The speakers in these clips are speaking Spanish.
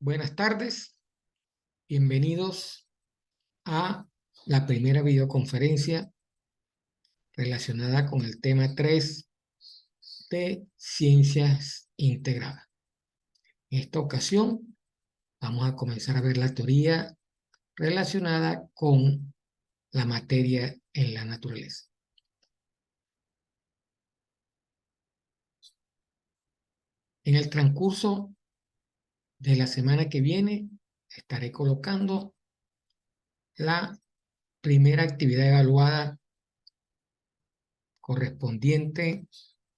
buenas tardes. Bienvenidos a la primera videoconferencia relacionada con el tema 3 de Ciencias Integradas. En esta ocasión vamos a comenzar a ver la teoría relacionada con la materia en la naturaleza. En el transcurso de la semana que viene estaré colocando la primera actividad evaluada correspondiente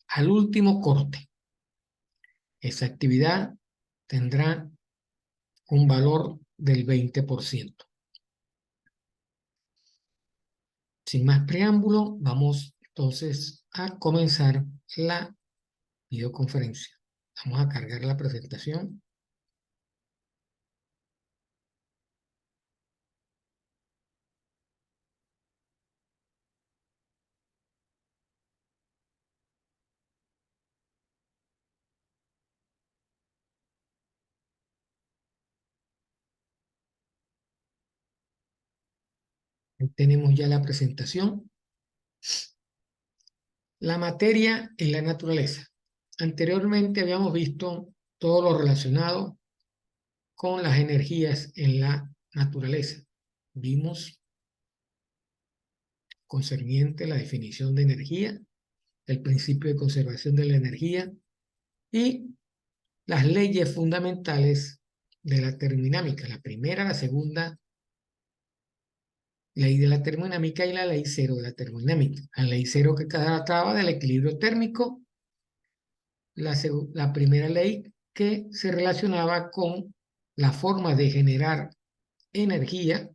al último corte. Esa actividad tendrá un valor del 20%. Sin más preámbulo, vamos entonces a comenzar la videoconferencia. Vamos a cargar la presentación. Ahí tenemos ya la presentación. La materia en la naturaleza. Anteriormente habíamos visto todo lo relacionado con las energías en la naturaleza. Vimos concerniente la definición de energía, el principio de conservación de la energía y las leyes fundamentales de la termodinámica. La primera, la segunda ley de la termodinámica y la ley cero de la termodinámica. La ley cero que trataba del equilibrio térmico. La primera ley que se relacionaba con la forma de generar energía,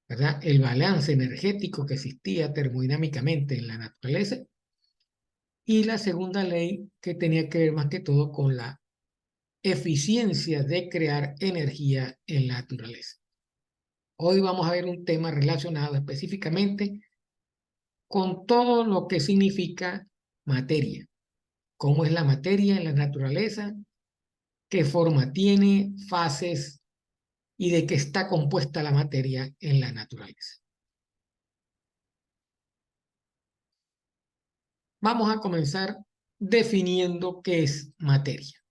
¿verdad? El balance energético que existía termodinámicamente en la naturaleza. Y la segunda ley que tenía que ver más que todo con la eficiencia de crear energía en la naturaleza. Hoy vamos a ver un tema relacionado específicamente con todo lo que significa materia. Cómo es la materia en la naturaleza, qué forma tiene, fases y de qué está compuesta la materia en la naturaleza. Vamos a comenzar definiendo qué es materia.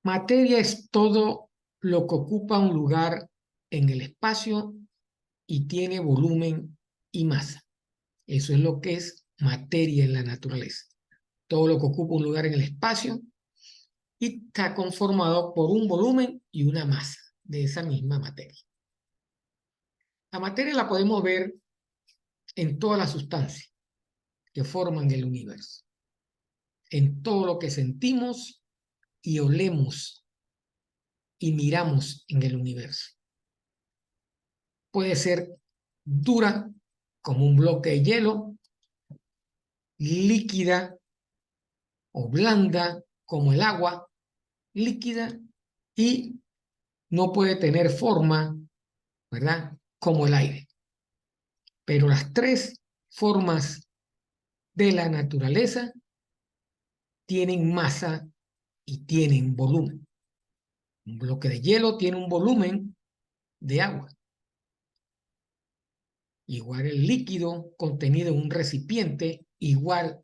Materia es todo lo que ocupa un lugar en el espacio y tiene volumen y masa. Eso es lo que es materia en la naturaleza. Todo lo que ocupa un lugar en el espacio y está conformado por un volumen y una masa de esa misma materia. La materia la podemos ver en todas las sustancias que forman el universo, en todo lo que sentimos y olemos y miramos en el universo. Puede ser dura como un bloque de hielo, líquida o blanda como el agua, líquida, y no puede tener forma, ¿verdad? Como el aire. Pero las tres formas de la naturaleza tienen masa y tienen volumen. Un bloque de hielo tiene un volumen de agua. Igual el líquido contenido en un recipiente, igual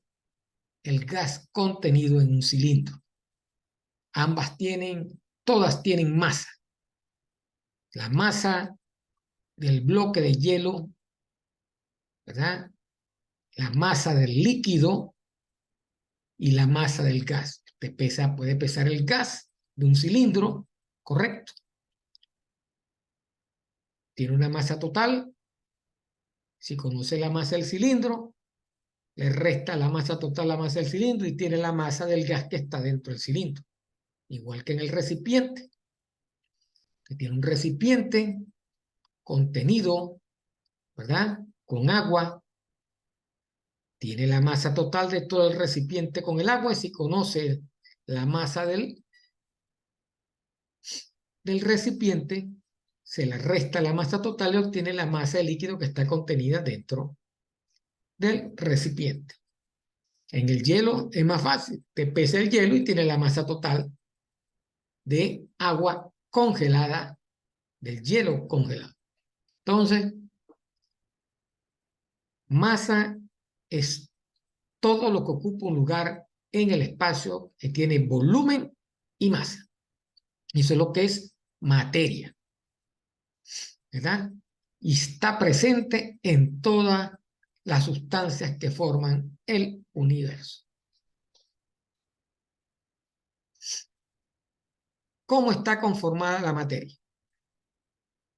el gas contenido en un cilindro. Todas tienen masa. La masa del bloque de hielo, ¿verdad? La masa del líquido y la masa del gas. Puede pesar el gas de un cilindro, correcto. Tiene una masa total. Si conoce la masa del cilindro, le resta la masa total a la masa del cilindro y tiene la masa del gas que está dentro del cilindro. Igual que en el recipiente, que tiene un recipiente contenido, ¿verdad? Con agua, tiene la masa total de todo el recipiente con el agua y si conoce la masa del recipiente, se le resta la masa total y obtiene la masa de líquido que está contenida dentro del recipiente. En el hielo es más fácil, te pesa el hielo y tiene la masa total de agua congelada, del hielo congelado. Entonces, masa es todo lo que ocupa un lugar en el espacio que tiene volumen y masa. Eso es lo que es materia, ¿verdad? Y está presente en todas las sustancias que forman el universo. ¿Cómo está conformada la materia?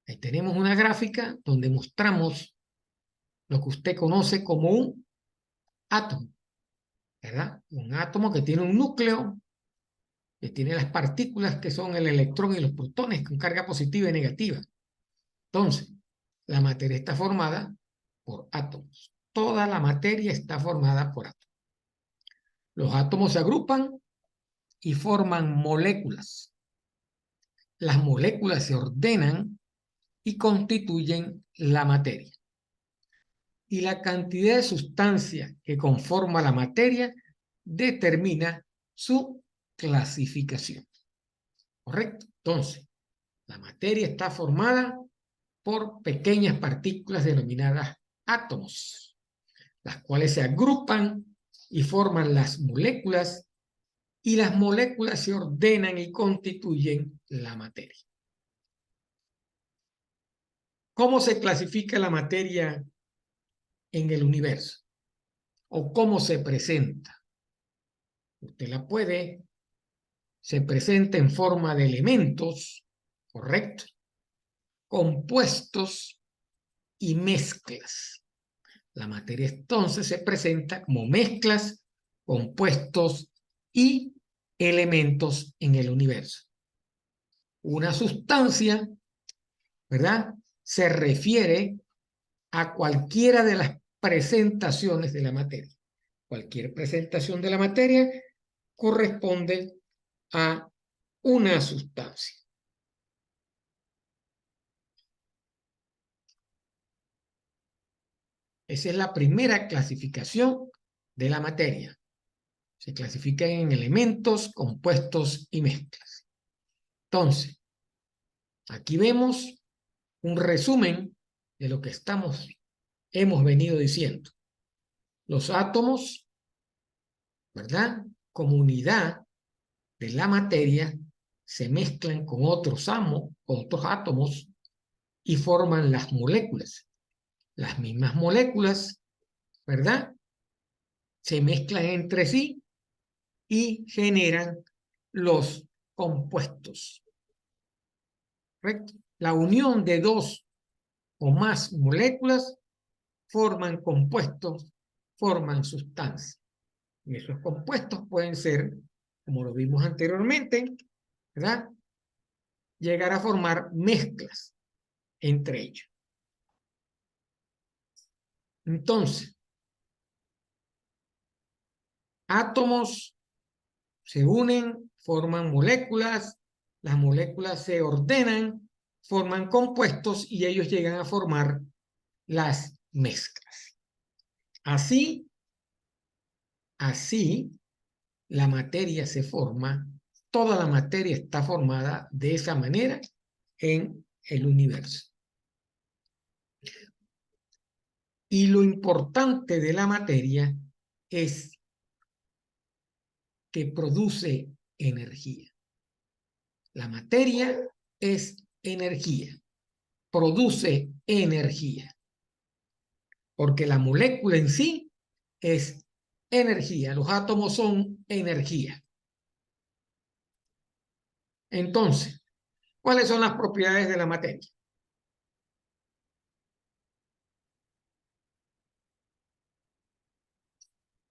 Ahí tenemos una gráfica donde mostramos lo que usted conoce como un átomo, ¿verdad? Un átomo que tiene un núcleo, que tiene las partículas que son el electrón y los protones con carga positiva y negativa. Entonces, la materia está formada por átomos. Toda la materia está formada por átomos. Los átomos se agrupan y forman moléculas. Las moléculas se ordenan y constituyen la materia. Y la cantidad de sustancia que conforma la materia determina su clasificación. ¿Correcto? Entonces, la materia está formada por pequeñas partículas denominadas átomos, las cuales se agrupan y forman las moléculas, y las moléculas se ordenan y constituyen la materia. ¿Cómo se clasifica la materia en el universo? ¿O cómo se presenta? Usted la puede, se presenta en forma de elementos, ¿correcto? Compuestos y mezclas. La materia entonces se presenta como mezclas, compuestos y elementos en el universo. Una sustancia, ¿verdad? Se refiere a cualquiera de las presentaciones de la materia. Cualquier presentación de la materia corresponde a una sustancia. Esa es la primera clasificación de la materia. Se clasifica en elementos, compuestos y mezclas. Entonces, aquí vemos un resumen de lo que hemos venido diciendo. Los átomos, ¿verdad? Como unidad de la materia, se mezclan con otros átomos y forman las moléculas. Las mismas moléculas, ¿verdad? Se mezclan entre sí y generan los compuestos. ¿Correcto? La unión de dos o más moléculas forman compuestos, forman sustancias. Y esos compuestos pueden ser, como lo vimos anteriormente, ¿verdad? Llegar a formar mezclas entre ellos. Entonces, átomos se unen, forman moléculas, las moléculas se ordenan, forman compuestos y ellos llegan a formar las mezclas. Así, la materia se forma, toda la materia está formada de esa manera en el universo. Y lo importante de la materia es que produce energía. La materia es energía, produce energía, porque la molécula en sí es energía, los átomos son energía. Entonces, ¿cuáles son las propiedades de la materia?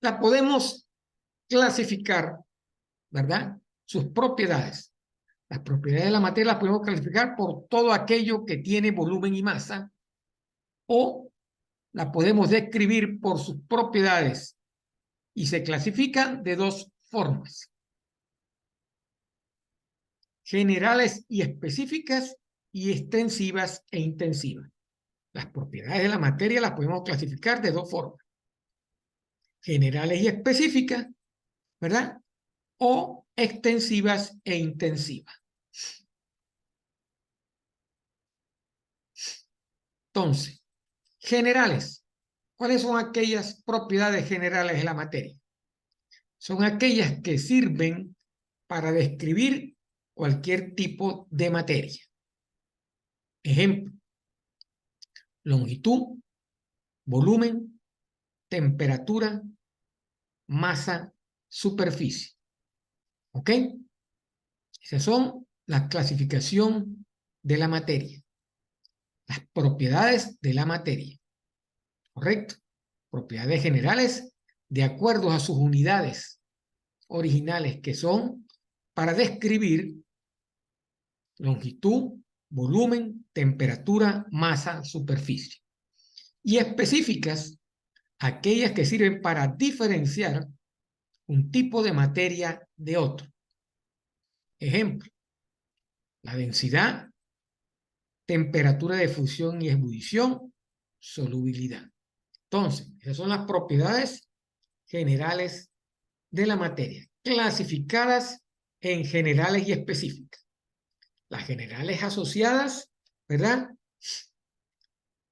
La podemos clasificar, ¿verdad? Sus propiedades. Las propiedades de la materia las podemos clasificar por todo aquello que tiene volumen y masa, o la podemos describir por sus propiedades, y se clasifican de dos formas: generales y específicas, y extensivas e intensivas. Las propiedades de la materia las podemos clasificar de dos formas: generales y específicas, ¿verdad? O extensivas e intensivas. Entonces, generales. ¿Cuáles son aquellas propiedades generales de la materia? Son aquellas que sirven para describir cualquier tipo de materia. Ejemplo, longitud, volumen, temperatura, masa, superficie. ¿Ok? Esas son la clasificación de la materia, las propiedades de la materia. ¿Correcto? Propiedades generales de acuerdo a sus unidades originales, que son para describir longitud, volumen, temperatura, masa, superficie. Y específicas, aquellas que sirven para diferenciar un tipo de materia de otro. Ejemplo, la densidad, temperatura de fusión y ebullición, solubilidad. Entonces, esas son las propiedades generales de la materia, clasificadas en generales y específicas. Las generales asociadas, ¿verdad?,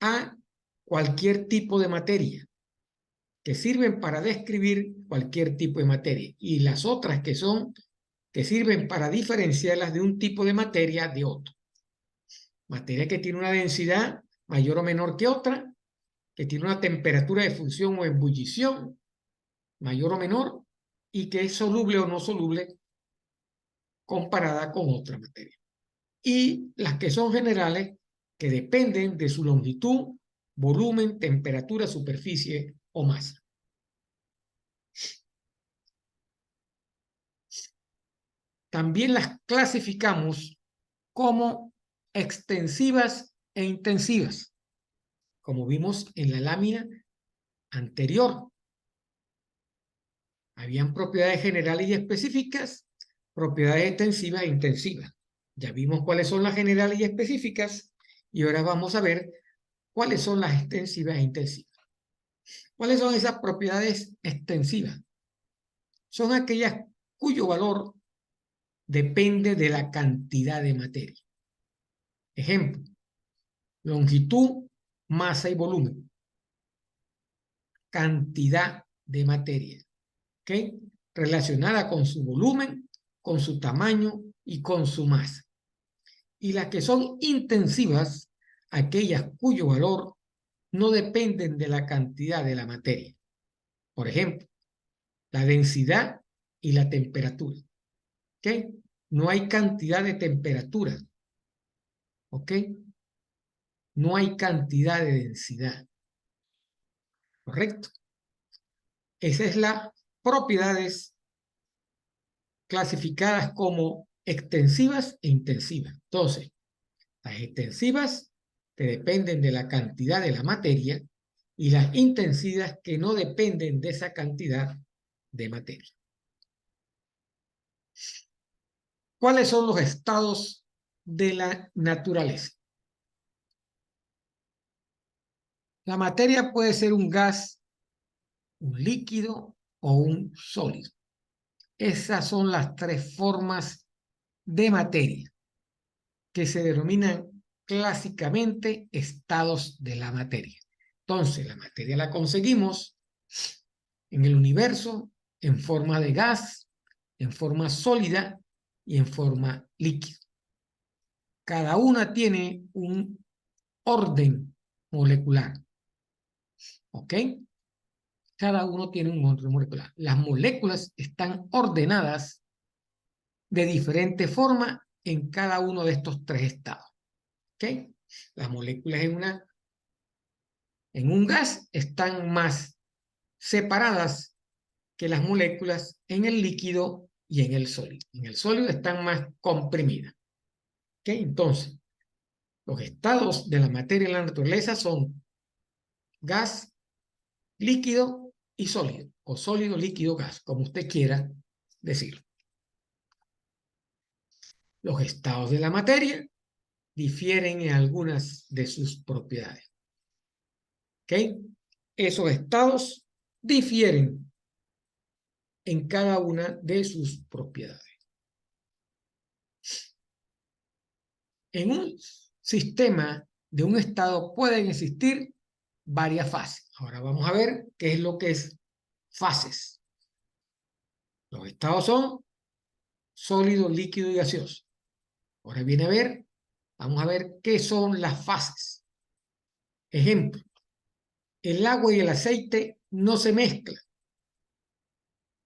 a cualquier tipo de materia, que sirven para describir cualquier tipo de materia, y las otras que sirven para diferenciarlas de un tipo de materia de otro. Materia que tiene una densidad mayor o menor que otra, que tiene una temperatura de fusión o ebullición mayor o menor, y que es soluble o no soluble comparada con otra materia. Y las que son generales, que dependen de su longitud, volumen, temperatura, superficie o masa. También las clasificamos como extensivas e intensivas, como vimos en la lámina anterior. Habían propiedades generales y específicas, propiedades extensivas e intensivas. Ya vimos cuáles son las generales y específicas, y ahora vamos a ver cuáles son las extensivas e intensivas. ¿Cuáles son esas propiedades extensivas? Son aquellas cuyo valor depende de la cantidad de materia. Ejemplo, longitud, masa y volumen. Cantidad de materia, ¿ok?, relacionada con su volumen, con su tamaño y con su masa. Y las que son intensivas, aquellas cuyo valor no dependen de la cantidad de la materia. Por ejemplo, la densidad y la temperatura. ¿Ok? No hay cantidad de temperatura. ¿Ok? No hay cantidad de densidad. ¿Correcto? Esas son las propiedades clasificadas como extensivas e intensivas. Entonces, las extensivas que dependen de la cantidad de la materia y las intensivas que no dependen de esa cantidad de materia. ¿Cuáles son los estados de la naturaleza? La materia puede ser un gas, un líquido o un sólido. Esas son las tres formas de materia que se denominan clásicamente estados de la materia. Entonces, la materia la conseguimos en el universo en forma de gas, en forma sólida y en forma líquida. Cada una tiene un orden molecular. ¿Ok? Cada uno tiene un orden molecular. Las moléculas están ordenadas de diferente forma en cada uno de estos tres estados. ¿Ok? Las moléculas en un gas están más separadas que las moléculas en el líquido y en el sólido. En el sólido están más comprimidas. ¿Ok? Entonces, los estados de la materia en la naturaleza son gas, líquido y sólido, o sólido, líquido, gas, como usted quiera decirlo. Los estados de la materia difieren en algunas de sus propiedades. ¿Ok? Esos estados difieren en cada una de sus propiedades. En un sistema de un estado pueden existir varias fases. Ahora vamos a ver qué es lo que es fases. Los estados son sólido, líquido y gaseoso. Ahora vamos a ver qué son las fases. Ejemplo, el agua y el aceite no se mezclan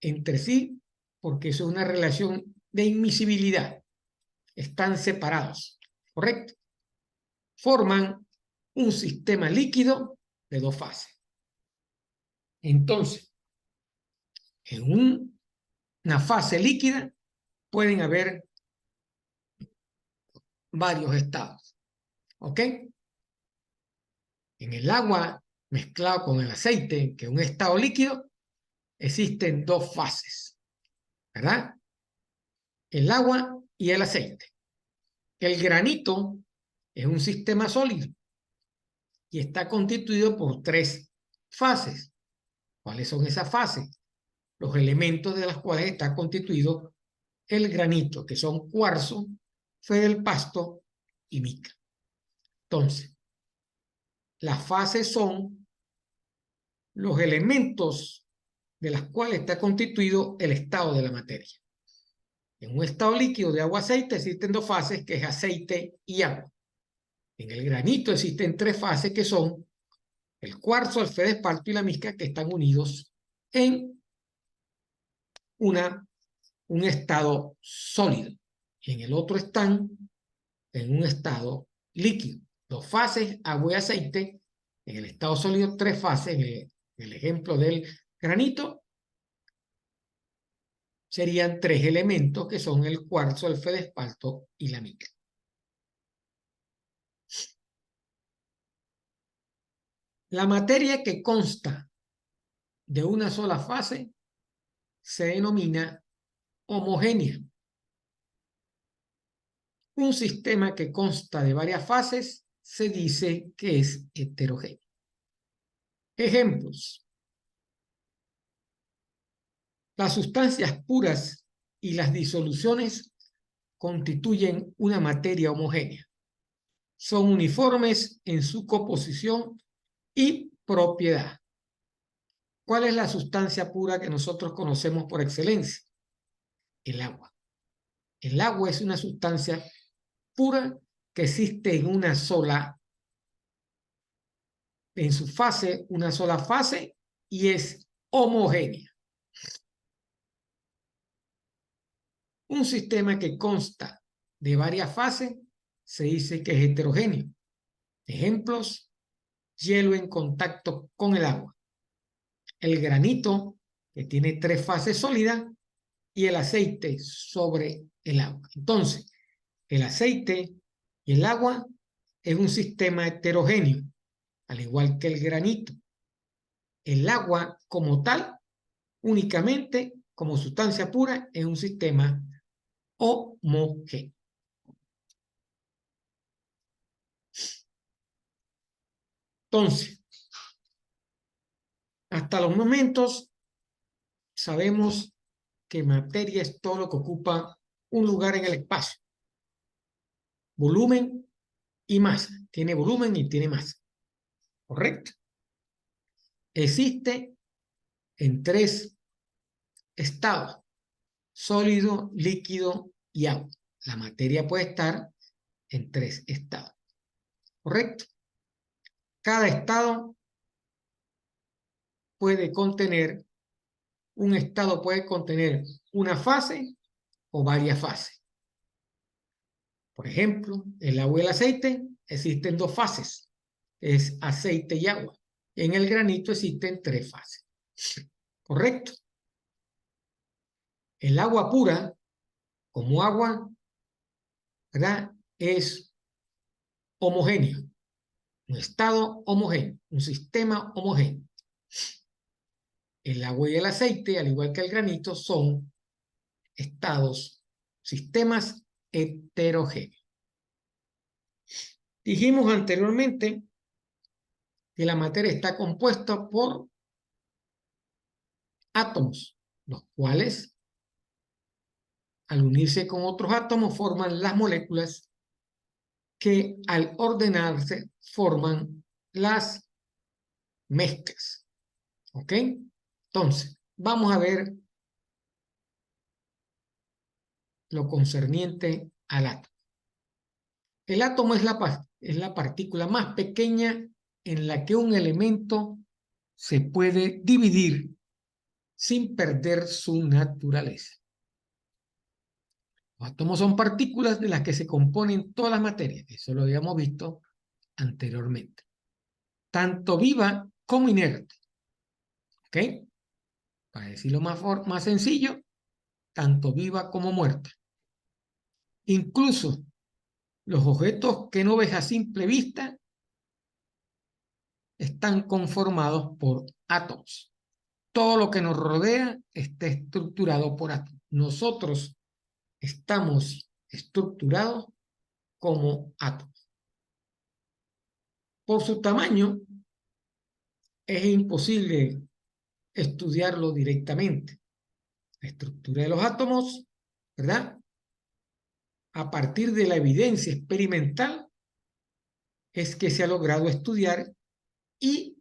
entre sí porque eso es una relación de inmiscibilidad. Están separados, ¿correcto? Forman un sistema líquido de dos fases. Entonces, en una fase líquida pueden haber varios estados, ¿ok? En el agua mezclado con el aceite, que es un estado líquido, existen dos fases, ¿verdad? El agua y el aceite. El granito es un sistema sólido y está constituido por tres fases. ¿Cuáles son esas fases? Los elementos de las cuales está constituido el granito, que son cuarzo, feldespato y mica. Entonces, las fases son los elementos de las cuales está constituido el estado de la materia. En un estado líquido de agua-aceite existen dos fases, que es aceite y agua. En el granito existen tres fases, que son el cuarzo, el feldespato y la mica, que están unidos en un estado sólido. Y en el otro están en un estado líquido. Dos fases, agua y aceite. En el estado sólido, tres fases. En el ejemplo del granito, serían tres elementos que son el cuarzo, el feldespato y la mica. La materia que consta de una sola fase se denomina homogénea. Un sistema que consta de varias fases se dice que es heterogéneo. Ejemplos: las sustancias puras y las disoluciones constituyen una materia homogénea. Son uniformes en su composición y propiedad. ¿Cuál es la sustancia pura que nosotros conocemos por excelencia? El agua. El agua es una sustancia pura que existe en su fase, una sola fase, y es homogénea. Un sistema que consta de varias fases se dice que es heterogéneo. Ejemplos: hielo en contacto con el agua, el granito, que tiene tres fases sólidas, y el aceite sobre el agua. Entonces, el aceite y el agua es un sistema heterogéneo, al igual que el granito. El agua como tal, únicamente como sustancia pura, es un sistema homogéneo. Entonces, hasta los momentos sabemos que materia es todo lo que ocupa un lugar en el espacio. Volumen y masa. Tiene volumen y tiene masa. ¿Correcto? Existe en tres estados: sólido, líquido y agua. La materia puede estar en tres estados. ¿Correcto? Cada estado puede contener, un estado puede contener una fase o varias fases. Por ejemplo, el agua y el aceite existen dos fases, es aceite y agua. En el granito existen tres fases. ¿Correcto? El agua pura, como agua, ¿verdad?, es homogéneo, un estado homogéneo, un sistema homogéneo. El agua y el aceite, al igual que el granito, son estados, sistemas heterogéneos. Dijimos anteriormente que la materia está compuesta por átomos, los cuales, al unirse con otros átomos, forman las moléculas que al ordenarse forman las mezclas. ¿Ok? Entonces, vamos a ver lo concerniente al átomo. El átomo es la partícula más pequeña en la que un elemento se puede dividir sin perder su naturaleza. Los átomos son partículas de las que se componen todas las materias. Eso lo habíamos visto anteriormente. Tanto viva como inerte. ¿Ok? Para decirlo más sencillo, tanto viva como muerta. Incluso los objetos que no ves a simple vista están conformados por átomos. Todo lo que nos rodea está estructurado por átomos. Nosotros estamos estructurados como átomos. Por su tamaño, es imposible estudiarlo directamente. La estructura de los átomos, ¿verdad? A partir de la evidencia experimental, es que se ha logrado estudiar y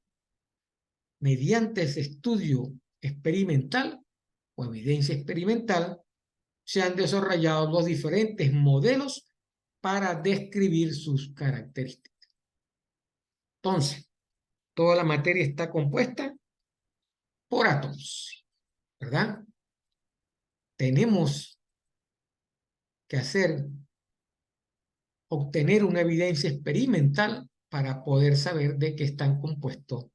mediante ese estudio experimental o evidencia experimental, se han desarrollado los diferentes modelos para describir sus características. Entonces, toda la materia está compuesta por átomos, ¿verdad? Tenemos que obtener una evidencia experimental para poder saber de qué están compuestos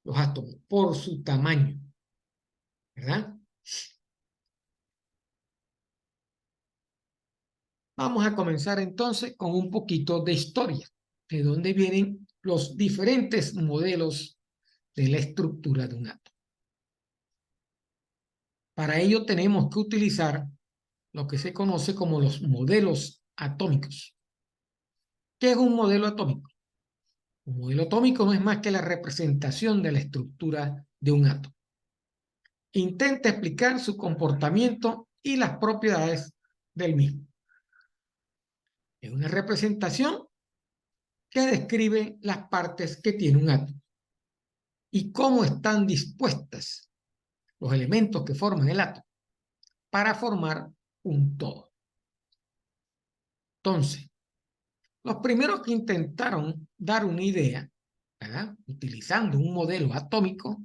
los átomos, por su tamaño, ¿verdad? Vamos a comenzar entonces con un poquito de historia, de dónde vienen los diferentes modelos de la estructura de un átomo. Para ello tenemos que utilizar lo que se conoce como los modelos atómicos. ¿Qué es un modelo atómico? Un modelo atómico no es más que la representación de la estructura de un átomo. Intenta explicar su comportamiento y las propiedades del mismo. Es una representación que describe las partes que tiene un átomo y cómo están dispuestas los elementos que forman el átomo para formar un todo. Entonces, los primeros que intentaron dar una idea, ¿verdad? Utilizando un modelo atómico,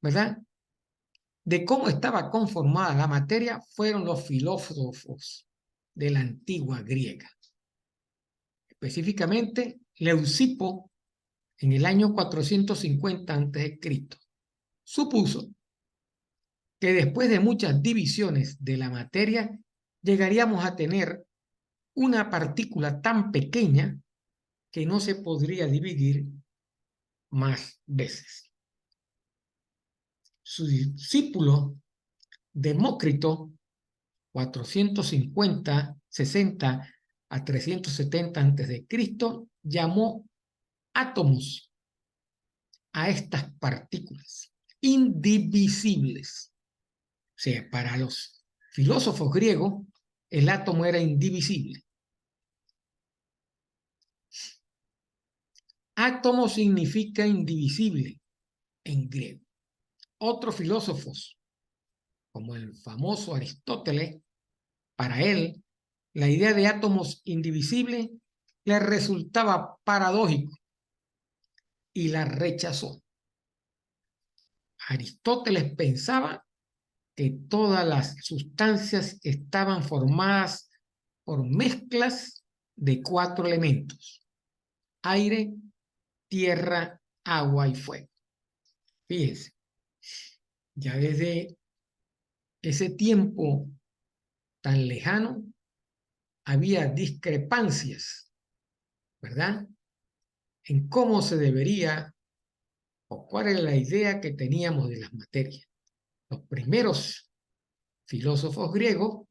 ¿verdad? De cómo estaba conformada la materia fueron los filósofos de la antigua griega. Específicamente, Leucipo, en el año 450 a.C., supuso que después de muchas divisiones de la materia, llegaríamos a tener una partícula tan pequeña que no se podría dividir más veces. Su discípulo Demócrito, 450-60 a 370 a.C., llamó átomos a estas partículas indivisibles. O sea, para los filósofos griegos, el átomo era indivisible. Átomo significa indivisible en griego. Otros filósofos, como el famoso Aristóteles, para él, la idea de átomos indivisibles le resultaba paradójico y la rechazó. Aristóteles pensaba que todas las sustancias estaban formadas por mezclas de 4 elementos: aire, tierra, agua y fuego. Fíjense, ya desde ese tiempo tan lejano había discrepancias, ¿verdad? En cómo se debería o cuál era la idea que teníamos de las materias. Los primeros filósofos griegos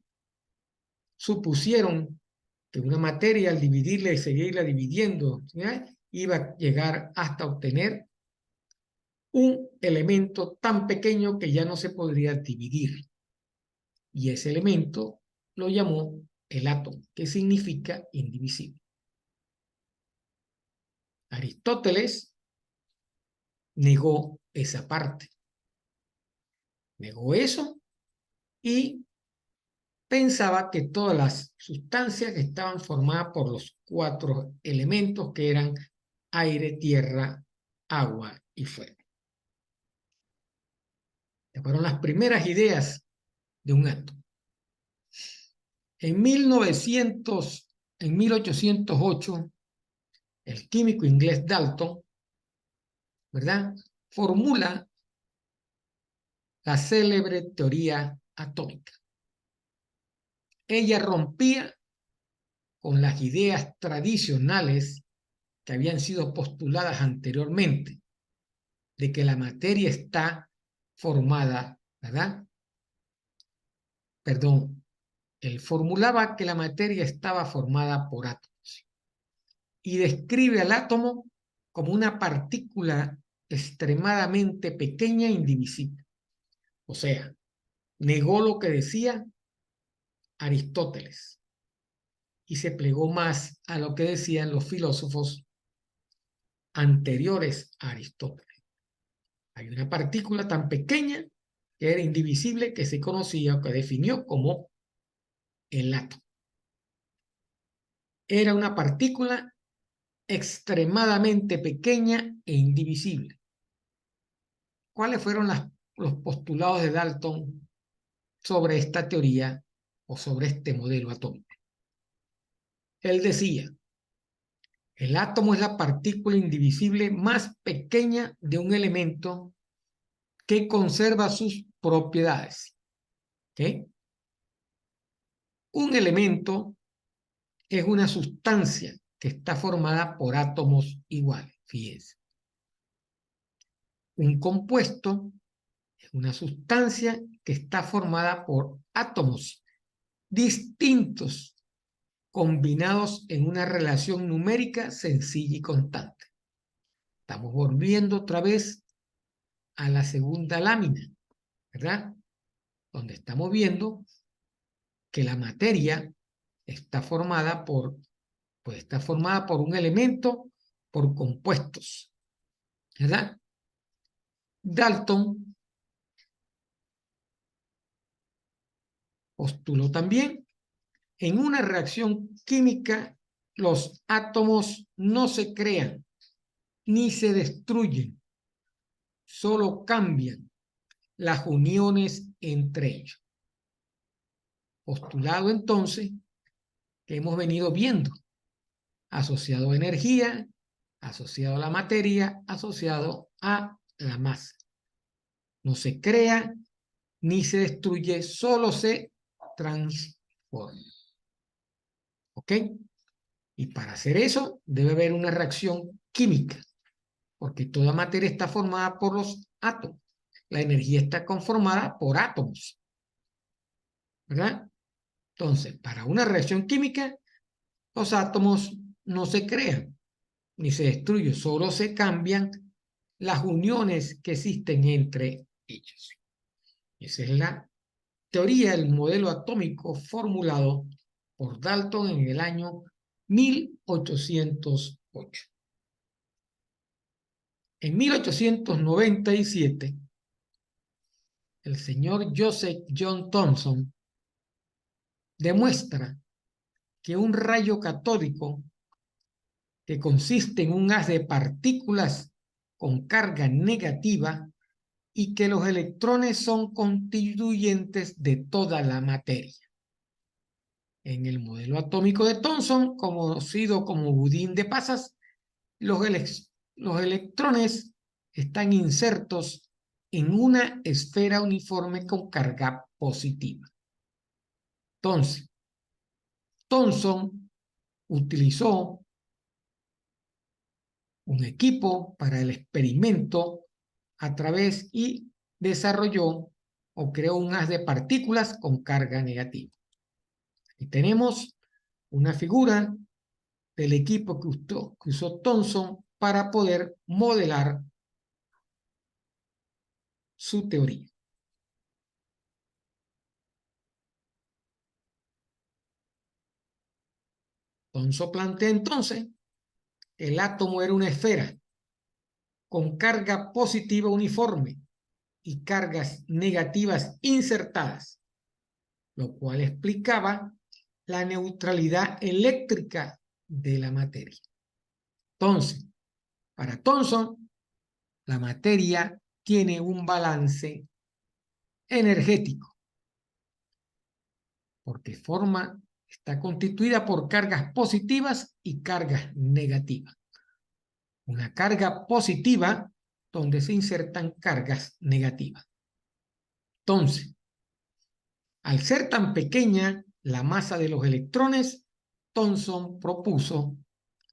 supusieron que una materia, al dividirla y seguirla dividiendo, ¿ya?, iba a llegar hasta obtener un elemento tan pequeño que ya no se podría dividir. Y ese elemento lo llamó el átomo, que significa indivisible. Aristóteles negó esa parte, negó eso y pensaba que todas las sustancias estaban formadas por los 4 elementos que eran aire, tierra, agua y fuego. Estas fueron las primeras ideas de un átomo. En 1808, el químico inglés Dalton, ¿verdad?, formula la célebre teoría atómica. Ella rompía con las ideas tradicionales que habían sido postuladas anteriormente, de que la materia está formada, ¿verdad? Perdón, él formulaba que la materia estaba formada por átomos y describe al átomo como una partícula extremadamente pequeña e indivisible. O sea, negó lo que decía Aristóteles y se plegó más a lo que decían los filósofos anteriores a Aristóteles. Hay una partícula tan pequeña que era indivisible que se conocía o que definió como el átomo. Era una partícula extremadamente pequeña e indivisible. ¿Cuáles fueron los postulados de Dalton sobre esta teoría o sobre este modelo atómico? Él decía, el átomo es la partícula indivisible más pequeña de un elemento que conserva sus propiedades. ¿Okay? Un elemento es una sustancia que está formada por átomos iguales. Fíjense. Un compuesto es una sustancia que está formada por átomos distintos combinados en una relación numérica sencilla y constante. Estamos volviendo otra vez a la segunda lámina, ¿verdad? Donde estamos viendo que la materia está formada por un elemento, por compuestos, ¿verdad? Dalton postuló también, en una reacción química, los átomos no se crean ni se destruyen, solo cambian las uniones entre ellos. Postulado entonces que hemos venido viendo, asociado a energía, asociado a la materia, asociado a la masa. No se crea ni se destruye, solo se transforma. ¿Ok? Y para hacer eso debe haber una reacción química, porque toda materia está formada por los átomos. La energía está conformada por átomos, ¿verdad? Entonces, para una reacción química, los átomos no se crean ni se destruyen, solo se cambian las uniones que existen entre ellos. Esa es la teoría del modelo atómico formulado por Dalton en el año 1808. En 1897, el señor Joseph John Thomson demuestra que un rayo catódico, que consiste en un haz de partículas con carga negativa, y que los electrones son constituyentes de toda la materia. En el modelo atómico de Thomson, conocido como budín de pasas, los electrones están insertos en una esfera uniforme con carga positiva. Entonces, Thomson utilizó un equipo para el experimento a través y desarrolló o creó un haz de partículas con carga negativa. Y tenemos una figura del equipo que usó Thomson para poder modelar su teoría. Thomson plantea entonces el átomo era una esfera con carga positiva uniforme y cargas negativas insertadas, lo cual explicaba la neutralidad eléctrica de la materia. Entonces, para Thomson, la materia tiene un balance energético, porque está constituida por cargas positivas y cargas negativas. Una carga positiva donde se insertan cargas negativas. Entonces, al ser tan pequeña la masa de los electrones, Thomson propuso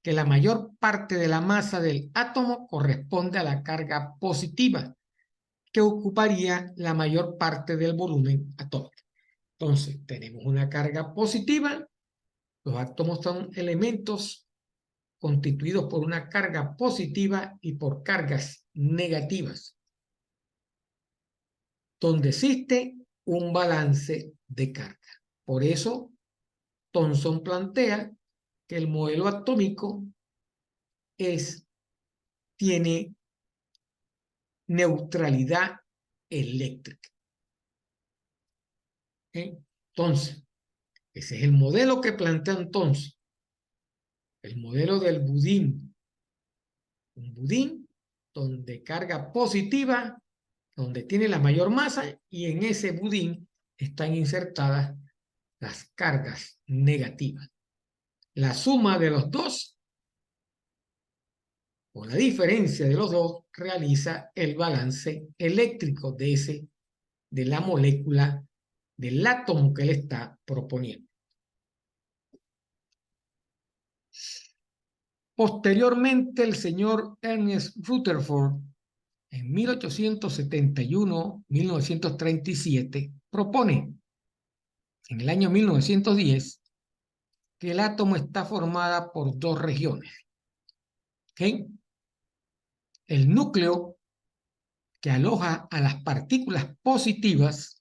que la mayor parte de la masa del átomo corresponde a la carga positiva, que ocuparía la mayor parte del volumen atómico. Entonces, tenemos una carga positiva. Los átomos son elementos constituidos por una carga positiva y por cargas negativas, donde existe un balance de carga. Por eso, Thomson plantea que el modelo atómico tiene neutralidad eléctrica. Entonces, ese es el modelo que plantea entonces, el modelo del budín. Un budín donde carga positiva, donde tiene la mayor masa, y en ese budín están insertadas las cargas negativas. La suma de los dos, o la diferencia de los dos, realiza el balance eléctrico de la molécula, del átomo que él está proponiendo. Posteriormente, el señor Ernest Rutherford, en 1871-1937, propone, en el año 1910, que el átomo está formado por dos regiones. ¿Okay? El núcleo, que aloja a las partículas positivas,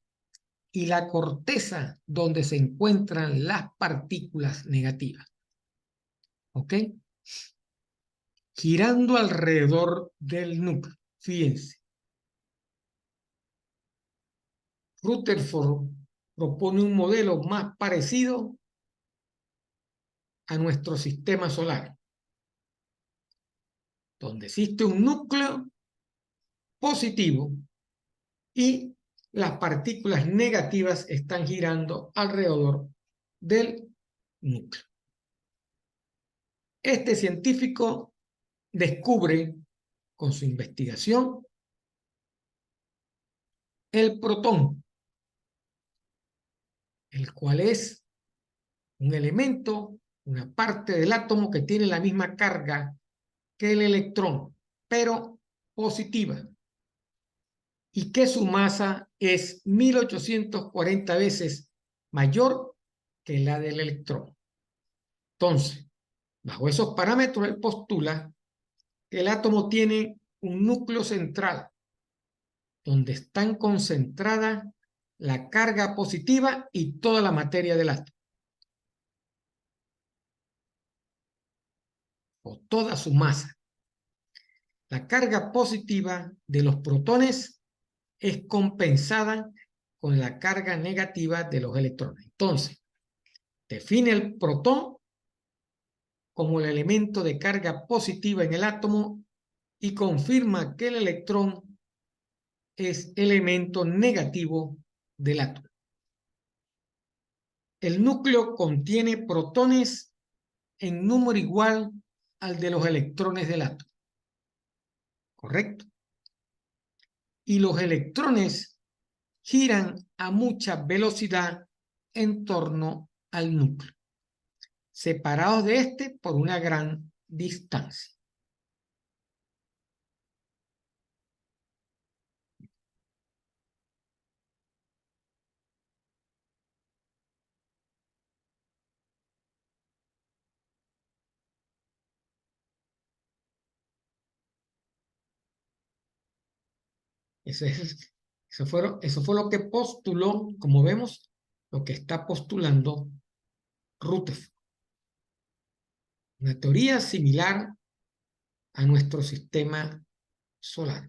y la corteza, donde se encuentran las partículas negativas. ¿Ok? Girando alrededor del núcleo. Fíjense. Rutherford propone un modelo más parecido a nuestro sistema solar, donde existe un núcleo positivo y las partículas negativas están girando alrededor del núcleo. Este científico descubre con su investigación el protón, el cual es un elemento, una parte del átomo que tiene la misma carga que el electrón, pero positiva, y que su masa es 1840 veces mayor que la del electrón. Entonces, bajo esos parámetros, él postula que el átomo tiene un núcleo central donde están concentradas la carga positiva y toda la materia del átomo, o toda su masa. La carga positiva de los protones es compensada con la carga negativa de los electrones. Entonces, define el protón como el elemento de carga positiva en el átomo y confirma que el electrón es elemento negativo del átomo. El núcleo contiene protones en número igual al de los electrones del átomo. ¿Correcto? Y los electrones giran a mucha velocidad en torno al núcleo, separados de este por una gran distancia. Eso fue lo que postuló, como vemos, lo que está postulando Rutherford. Una teoría similar a nuestro sistema solar.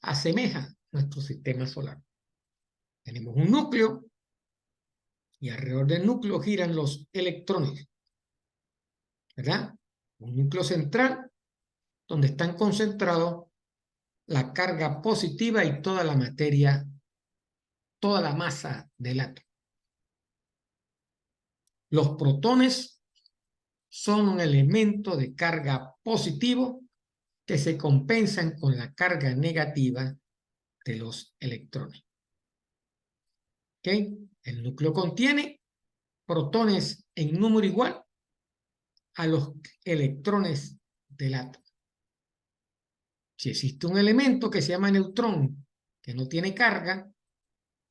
Asemeja nuestro sistema solar. Tenemos un núcleo y alrededor del núcleo giran los electrones, ¿verdad? Un núcleo central donde están concentrados la carga positiva y toda la materia, toda la masa del átomo. Los protones son un elemento de carga positivo que se compensan con la carga negativa de los electrones. ¿Ok? El núcleo contiene protones en número igual a los electrones del átomo. Si existe un elemento que se llama neutrón que no tiene carga,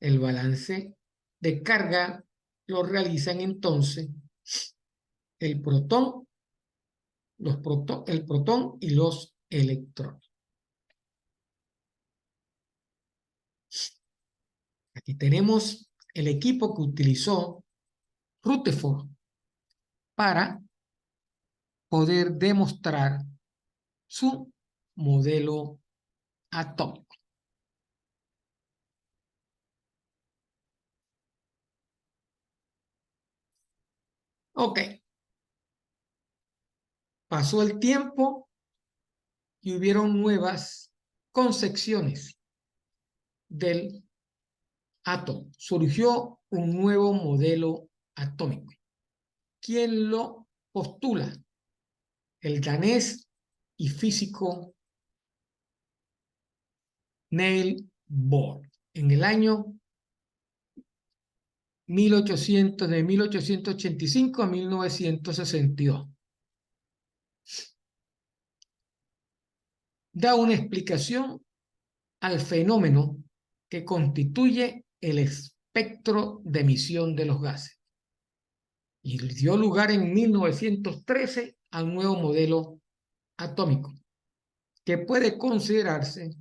el balance de carga lo realizan entonces el protón, el protón y los electrones. Aquí tenemos el equipo que utilizó Rutherford para poder demostrar su modelo atómico. Ok. Pasó el tiempo y hubieron nuevas concepciones del átomo. Surgió un nuevo modelo atómico. ¿Quién lo postula? El danés y físico Niels Bohr en el año de 1885 a 1962. Da una explicación al fenómeno que constituye el espectro de emisión de los gases. Y dio lugar en 1913 a un nuevo modelo atómico, que puede considerarse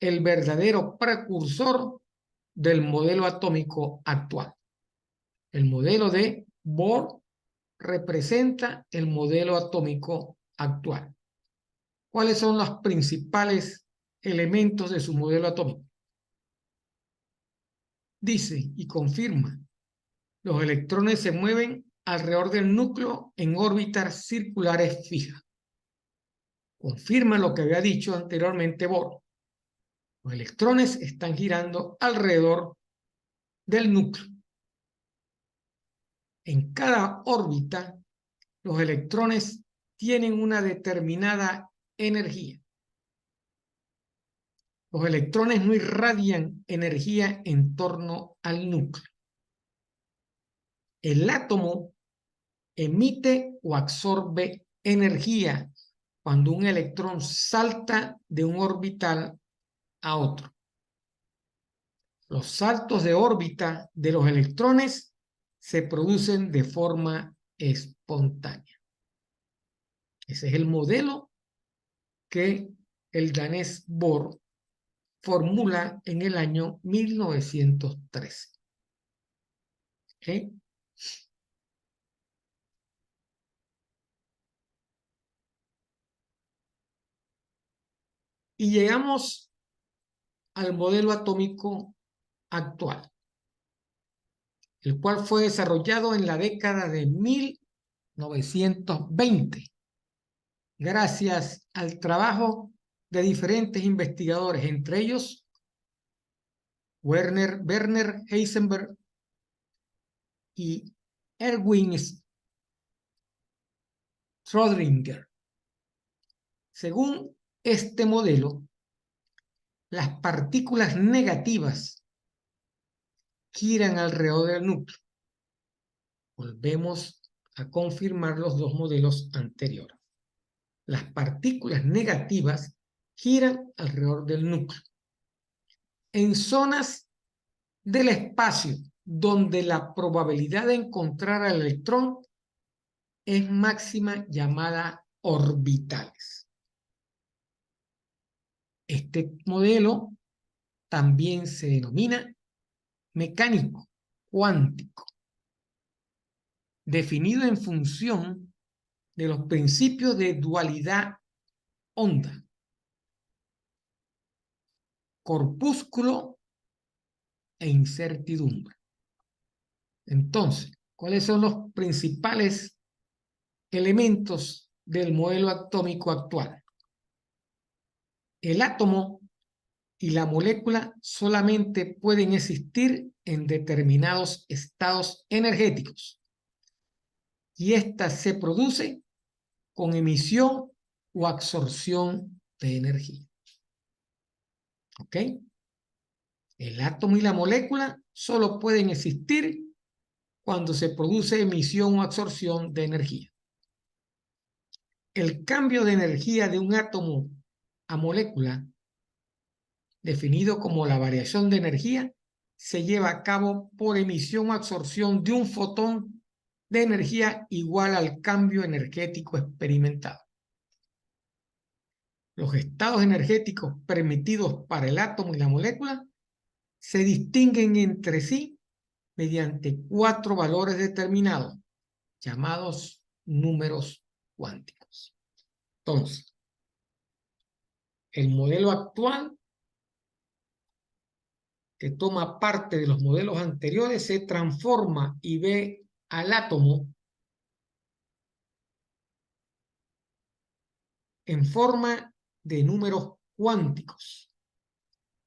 el verdadero precursor del modelo atómico actual. El modelo de Bohr representa el modelo atómico actual. ¿Cuáles son los principales elementos de su modelo atómico? Dice y confirma: los electrones se mueven alrededor del núcleo en órbitas circulares fijas. Confirma lo que había dicho anteriormente Bohr. Los electrones están girando alrededor del núcleo. En cada órbita, los electrones tienen una determinada energía. Los electrones no irradian energía en torno al núcleo. El átomo emite o absorbe energía cuando un electrón salta de un orbital a otro. Los saltos de órbita de los electrones se producen de forma espontánea. Ese es el modelo que el danés Bohr formula en el año 1913. ¿Okay? Y llegamos al modelo atómico actual, el cual fue desarrollado en la década de 1920, gracias al trabajo de diferentes investigadores, entre ellos Werner Heisenberg y Erwin Schrödinger. Según este modelo, las partículas negativas giran alrededor del núcleo. Volvemos a confirmar los dos modelos anteriores. Las partículas negativas giran alrededor del núcleo en zonas del espacio donde la probabilidad de encontrar al electrón es máxima, llamada orbitales. Este modelo también se denomina mecánico cuántico, definido en función de los principios de dualidad onda, corpúsculo e incertidumbre. Entonces, ¿cuáles son los principales elementos del modelo atómico actual? El átomo y la molécula solamente pueden existir en determinados estados energéticos y esta se produce con emisión o absorción de energía. ¿Ok? El átomo y la molécula solo pueden existir cuando se produce emisión o absorción de energía. El cambio de energía de un átomo a molécula, definido como la variación de energía, se lleva a cabo por emisión o absorción de un fotón de energía igual al cambio energético experimentado. Los estados energéticos permitidos para el átomo y la molécula se distinguen entre sí mediante 4 valores determinados, llamados números cuánticos. Entonces, el modelo actual, que toma parte de los modelos anteriores, se transforma y ve al átomo en forma de números cuánticos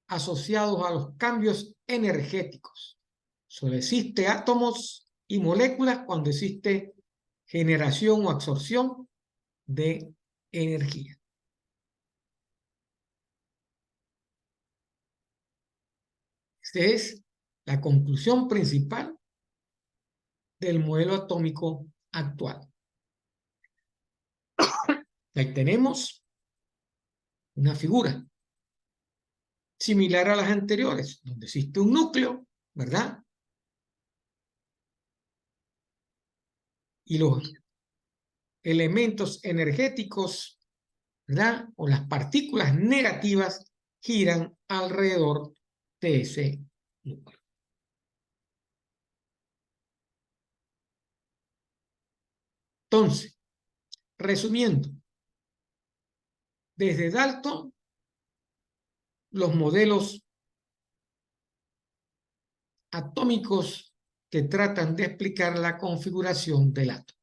asociados a los cambios energéticos. Solo existe átomos y moléculas cuando existe generación o absorción de energía. Esta es la conclusión principal del modelo atómico actual. Ahí tenemos una figura similar a las anteriores, donde existe un núcleo, ¿verdad? Y los elementos energéticos, ¿verdad? O las partículas negativas giran alrededor de ese núcleo. Entonces, resumiendo, desde Dalton, los modelos atómicos que tratan de explicar la configuración del átomo.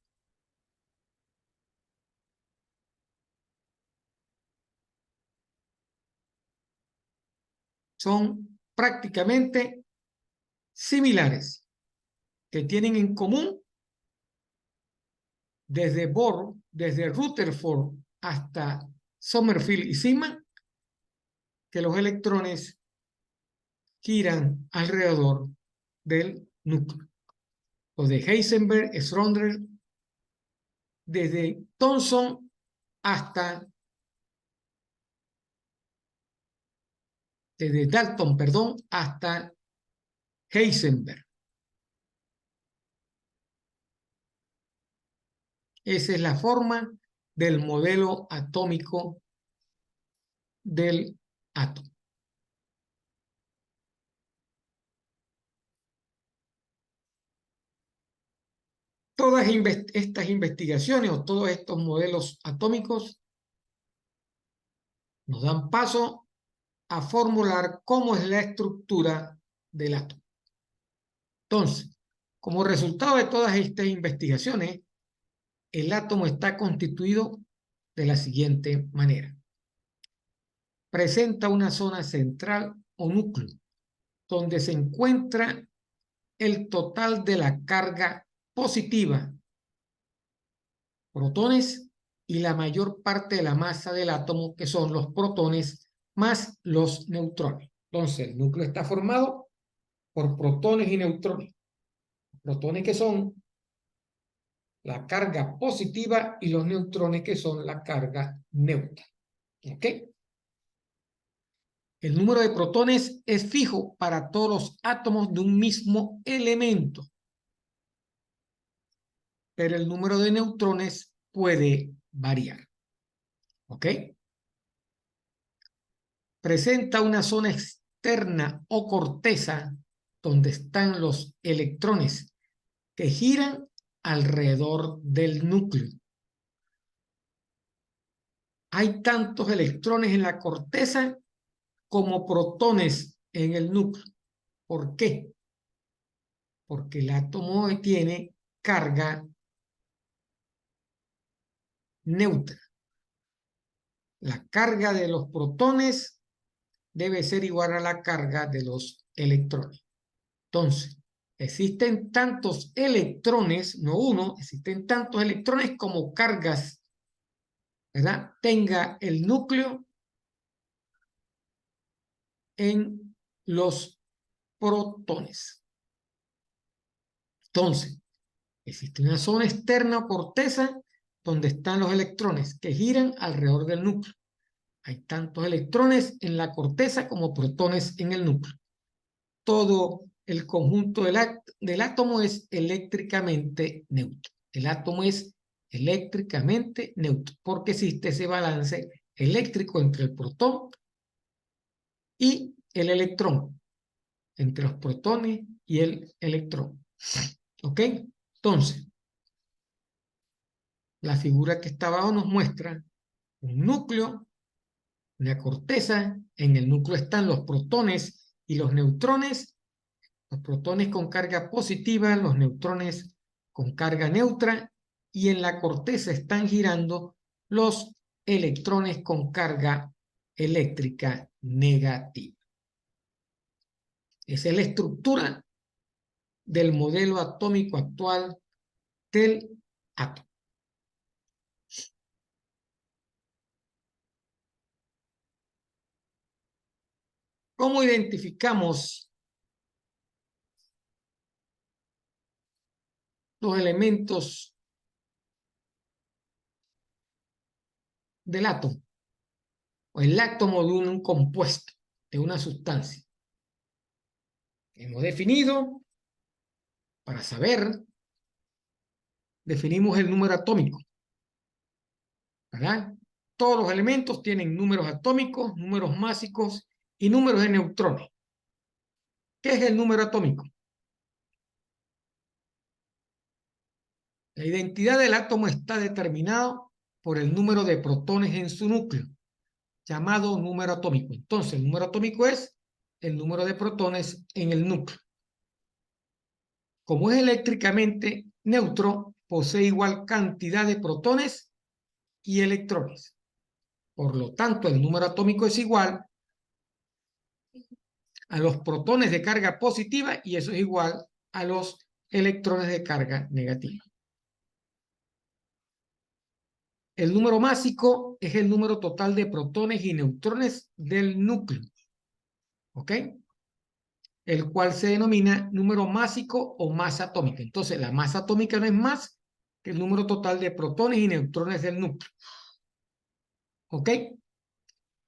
Son prácticamente similares, que tienen en común desde Bohr, desde Rutherford hasta Sommerfeld y Zeeman, que los electrones giran alrededor del núcleo. Los de Heisenberg, Schrödinger, desde Thomson hasta desde Dalton, perdón, hasta Heisenberg. Esa es la forma del modelo atómico del átomo. Todas estas investigaciones o todos estos modelos atómicos nos dan paso a formular cómo es la estructura del átomo. Entonces, como resultado de todas estas investigaciones, el átomo está constituido de la siguiente manera. Presenta una zona central o núcleo, donde se encuentra el total de la carga positiva, protones, y la mayor parte de la masa del átomo, que son los protones más los neutrones. Entonces, el núcleo está formado por protones y neutrones. Protones que son la carga positiva y los neutrones que son la carga neutra. ¿Ok? El número de protones es fijo para todos los átomos de un mismo elemento, pero el número de neutrones puede variar. ¿Ok? Presenta una zona externa o corteza donde están los electrones que giran alrededor del núcleo. hay tantos electrones en la corteza como protones en el núcleo. ¿Por qué? Porque el átomo tiene carga neutra. La carga de los protones debe ser igual a la carga de los electrones. Entonces, existen tantos electrones, no uno, existen tantos electrones como cargas, ¿verdad? Tenga el núcleo en los protones. Entonces, existe una zona externa o corteza donde están los electrones que giran alrededor del núcleo. Hay tantos electrones en la corteza como protones en el núcleo. Todo el conjunto del átomo es eléctricamente neutro. El átomo es eléctricamente neutro porque existe ese balance eléctrico entre el protón y el electrón, entre los protones y el electrón. ¿Ok? Entonces, la figura que está abajo nos muestra un núcleo, una corteza. En el núcleo están los protones y los neutrones. Los protones con carga positiva, los neutrones con carga neutra, y en la corteza están girando los electrones con carga eléctrica negativa. Esa es la estructura del modelo atómico actual del átomo. ¿Cómo identificamos los elementos del átomo o el átomo de un compuesto, de una sustancia? Hemos definido, para saber, definimos el número atómico, ¿verdad? Todos los elementos tienen números atómicos, números másicos y números de neutrones. ¿Qué es el número atómico? La identidad del átomo está determinada por el número de protones en su núcleo, llamado número atómico. Entonces, el número atómico es el número de protones en el núcleo. Como es eléctricamente neutro, posee igual cantidad de protones y electrones. Por lo tanto, el número atómico es igual a los protones de carga positiva y eso es igual a los electrones de carga negativa. El número másico es el número total de protones y neutrones del núcleo, ¿ok? El cual se denomina número másico o masa atómica. Entonces, la masa atómica no es más que el número total de protones y neutrones del núcleo, ¿ok?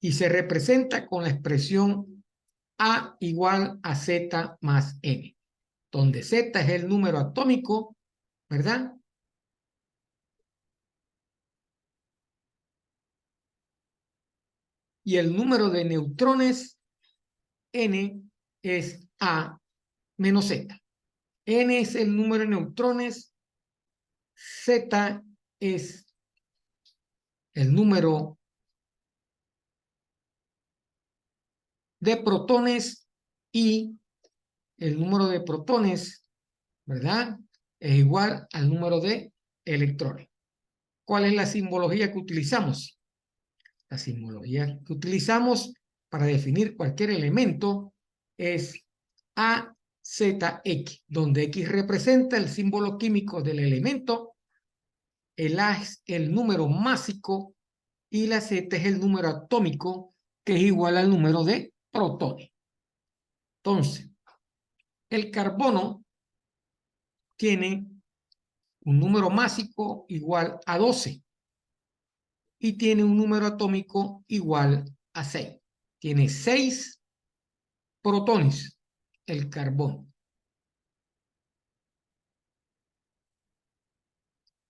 Y se representa con la expresión A igual a Z más N, donde Z es el número atómico, ¿verdad? Y el número de neutrones, N, es A menos Z. N es el número de neutrones, Z es el número de protones y el número de protones, ¿verdad? Es igual al número de electrones. ¿Cuál es la simbología que utilizamos? La simbología que utilizamos para definir cualquier elemento es AZX, donde X representa el símbolo químico del elemento, el A es el número másico y la Z es el número atómico, que es igual al número de protones. Entonces, el carbono tiene un número másico igual a 12 y tiene un número atómico igual a 6. Tiene 6 protones el carbono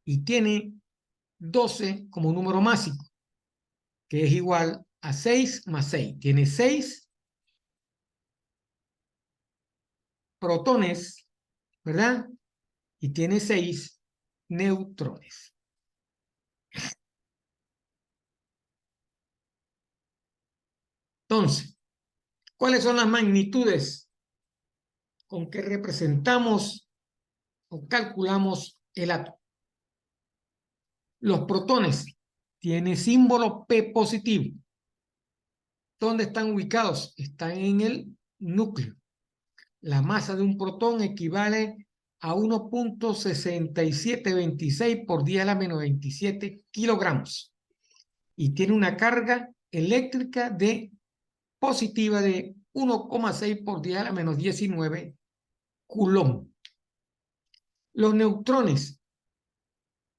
y tiene 12 como número másico, que es igual a 6 más 6. Tiene 6 protones, ¿verdad? Y tiene 6 neutrones. Entonces, ¿cuáles son las magnitudes con que representamos o calculamos el átomo? Los protones tienen símbolo P positivo. ¿Dónde están ubicados? Están en el núcleo. La masa de un protón equivale a 1.6726 por 10 a la menos 27 kilogramos. Y tiene una carga eléctrica positiva de 1,6 por 10 a la menos 19 coulomb. Los neutrones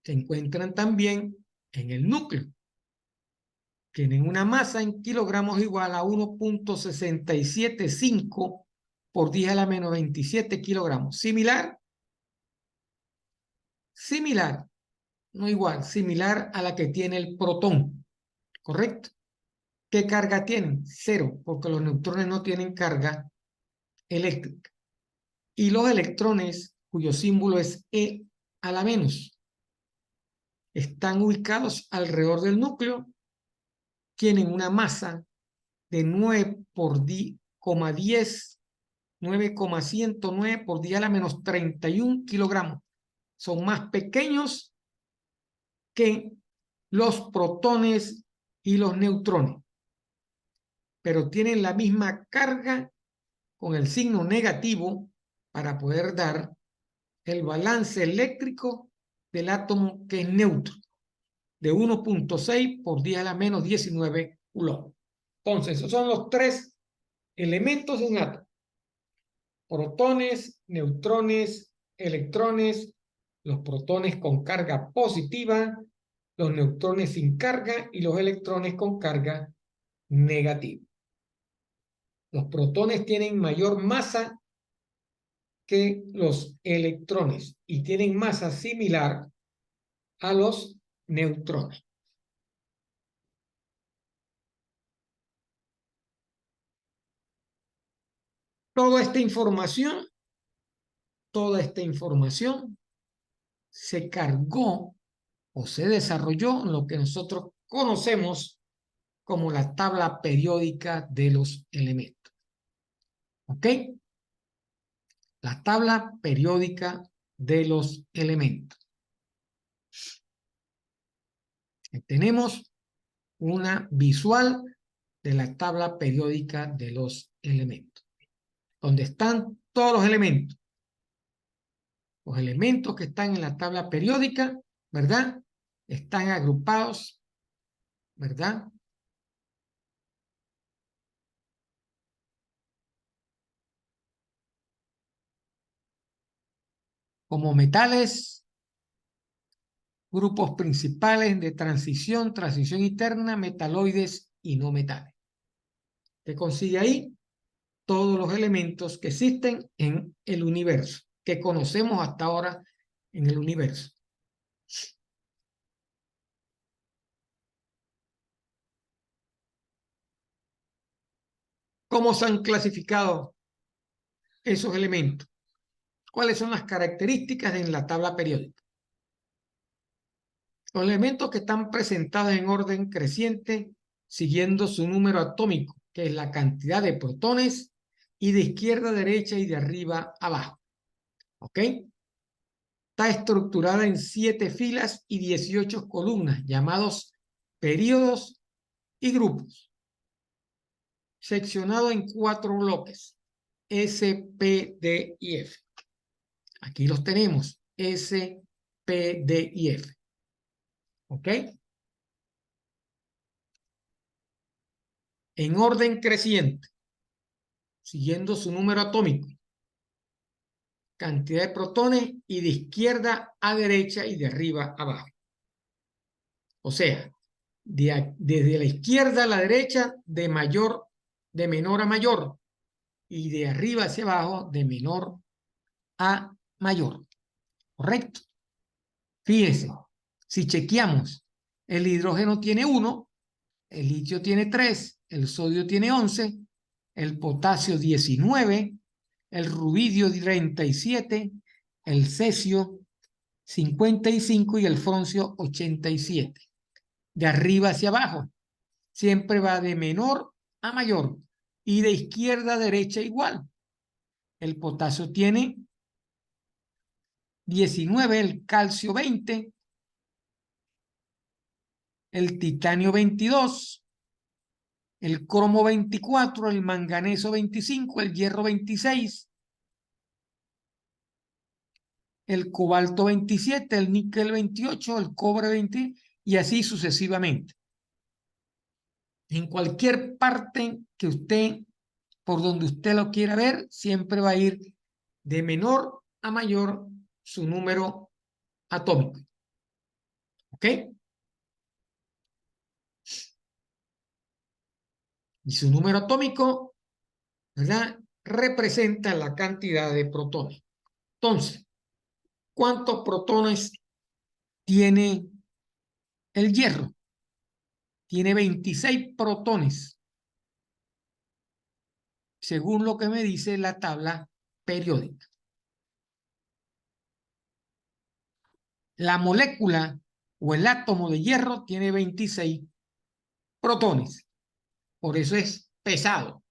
se encuentran también en el núcleo. Tienen una masa en kilogramos igual a 1.675 por 10 a la menos 27 kilogramos. Similar, no igual, similar a la que tiene el protón, ¿correcto? ¿Qué carga tienen? Cero, porque los neutrones no tienen carga eléctrica. Y los electrones, cuyo símbolo es E a la menos, están ubicados alrededor del núcleo, tienen una masa de 9,109 por 10 a la menos 31 kilogramos. Son más pequeños que los protones y los neutrones, pero tienen la misma carga con el signo negativo para poder dar el balance eléctrico del átomo, que es neutro, de 1.6 por 10 a la menos 19 coulomb. Entonces, esos son los tres elementos de un átomo: protones, neutrones, electrones, los protones con carga positiva, los neutrones sin carga y los electrones con carga negativa. Los protones tienen mayor masa que los electrones y tienen masa similar a los neutrones. Toda esta información se cargó o se desarrolló en lo que nosotros conocemos como la tabla periódica de los elementos. ¿Ok? La tabla periódica de los elementos. Tenemos una visual de la tabla periódica de los elementos, donde están todos los elementos. Los elementos que están en la tabla periódica, ¿verdad? Están agrupados, ¿verdad? Como metales, grupos principales de transición, transición interna, metaloides y no metales. Se consigue ahí todos los elementos que existen en el universo, que conocemos hasta ahora en el universo. ¿Cómo se han clasificado esos elementos? ¿Cuáles son las características en la tabla periódica? Los elementos que están presentados en orden creciente, siguiendo su número atómico, que es la cantidad de protones, y de izquierda a derecha y de arriba a abajo. ¿Ok? Está estructurada en 7 filas y 18 columnas, llamados períodos y grupos. Seccionado en 4 bloques: S, P, D y F. Aquí los tenemos: S, P, D y F. ¿Ok? En orden creciente, siguiendo su número atómico, cantidad de protones, y de izquierda a derecha y de arriba a abajo. O sea, desde la izquierda a la derecha, de menor a mayor, y de arriba hacia abajo, de menor a mayor. ¿Correcto? Fíjense, si chequeamos, el hidrógeno tiene 1, el litio tiene 3, el sodio tiene 11, el potasio 19, el rubidio 37, el cesio 55 y el froncio 87. De arriba hacia abajo, siempre va de menor a mayor. Y de izquierda a derecha igual. El potasio tiene 19, el calcio 20, el titanio 22, el cromo 24, el manganeso 25, el hierro 26, el cobalto 27, el níquel 28, el cobre 20 y así sucesivamente. En cualquier parte que usted, por donde usted lo quiera ver, siempre va a ir de menor a mayor su número atómico. ¿Ok? Y su número atómico, ¿verdad?, representa la cantidad de protones. Entonces, ¿cuántos protones tiene el hierro? Tiene 26 protones, según lo que me dice la tabla periódica. La molécula o el átomo de hierro tiene 26 protones. Por eso es pesado.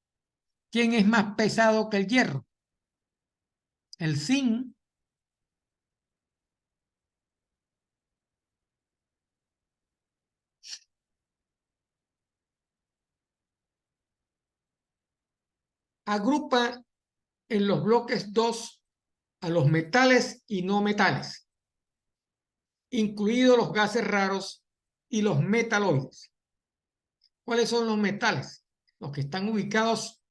¿Quién es más pesado que el hierro? El zinc. Agrupa en los bloques 2 a los metales y no metales, incluidos los gases raros y los metaloides. ¿Cuáles son los metales? Los que están ubicados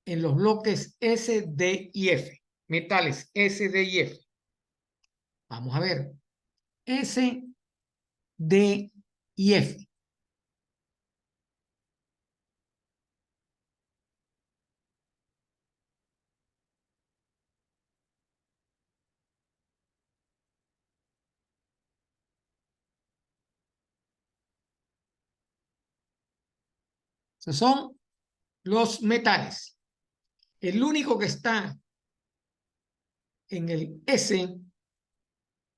en los bloques S, D y F. Metales S, D y F. Vamos a ver. S, D y F. Esos son los metales. El único que está en el S,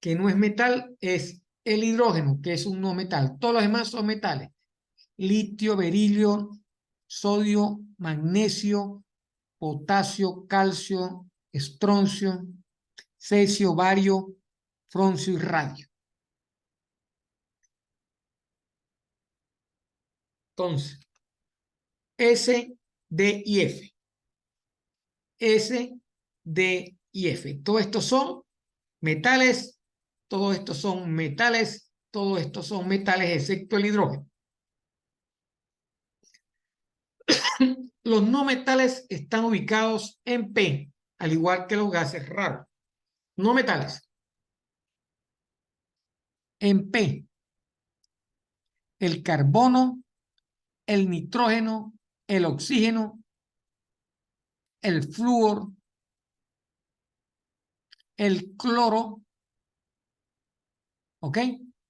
que no es metal, es el hidrógeno, que es un no metal. Todos los demás son metales. Litio, berilio, sodio, magnesio, potasio, calcio, estroncio, cesio, bario, froncio y radio. Entonces, S, D y F. S, D y F. Todos estos son metales, todos estos son metales, todos estos son metales, excepto el hidrógeno. Los no metales están ubicados en P, al igual que los gases raros. No metales. En P, el carbono, el nitrógeno, el oxígeno, el flúor, el cloro. ¿Ok?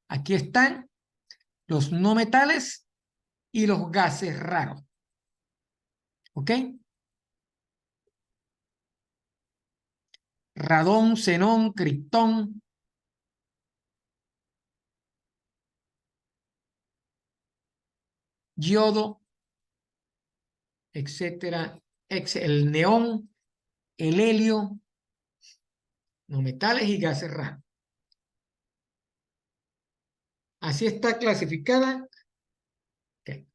Aquí están los no metales y los gases raros. ¿Ok? Radón, xenón, criptón, yodo, etcétera, el neón, el helio, no metales y gases raros. Así está clasificada. Okay.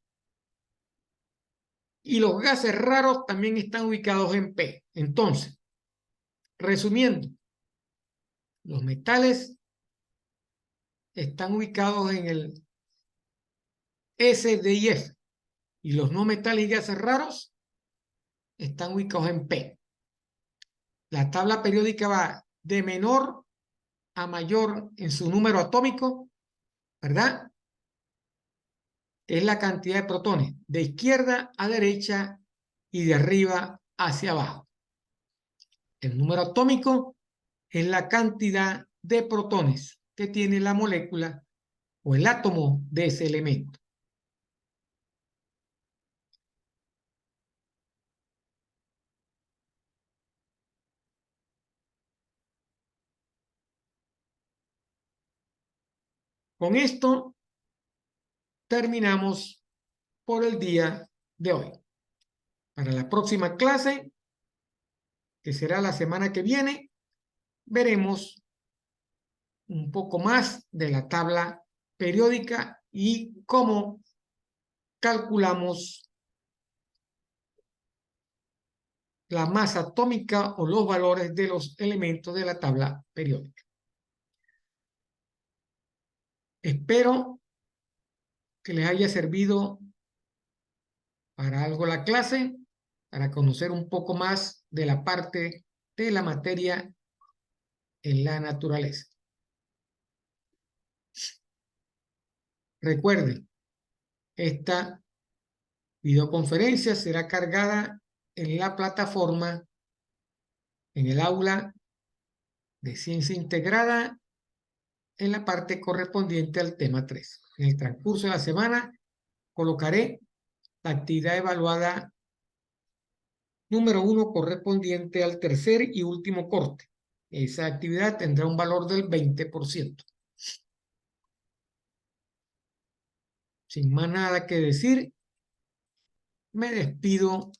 Y los gases raros también están ubicados en P. Entonces, resumiendo, los metales están ubicados en el S, D y F. Y los no metales y gases raros están ubicados en P. La tabla periódica va de menor a mayor en su número atómico, ¿verdad? Es la cantidad de protones, de izquierda a derecha y de arriba hacia abajo. El número atómico es la cantidad de protones que tiene la molécula o el átomo de ese elemento. Con esto terminamos por el día de hoy. Para la próxima clase, que será la semana que viene, veremos un poco más de la tabla periódica y cómo calculamos la masa atómica o los valores de los elementos de la tabla periódica. Espero que les haya servido para algo la clase, para conocer un poco más de la parte de la materia en la naturaleza. Recuerden, esta videoconferencia será cargada en la plataforma, en el aula de ciencia integrada, en la parte correspondiente al tema 3. En el transcurso de la semana colocaré la actividad evaluada número 1 correspondiente al tercer y último corte. Esa actividad tendrá un valor del 20%. Sin más nada que decir, me despido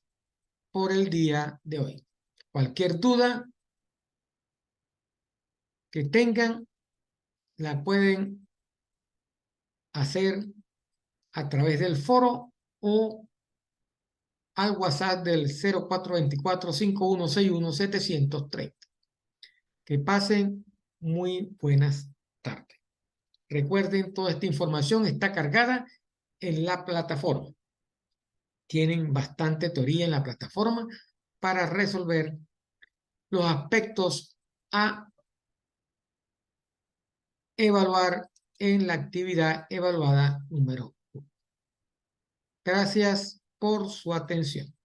por el día de hoy. Cualquier duda que tengan, la pueden hacer a través del foro o al WhatsApp del 0424-5161-730. Que pasen muy buenas tardes. Recuerden, toda esta información está cargada en la plataforma. Tienen bastante teoría en la plataforma para resolver los aspectos a evaluar en la actividad evaluada número 1. Gracias por su atención.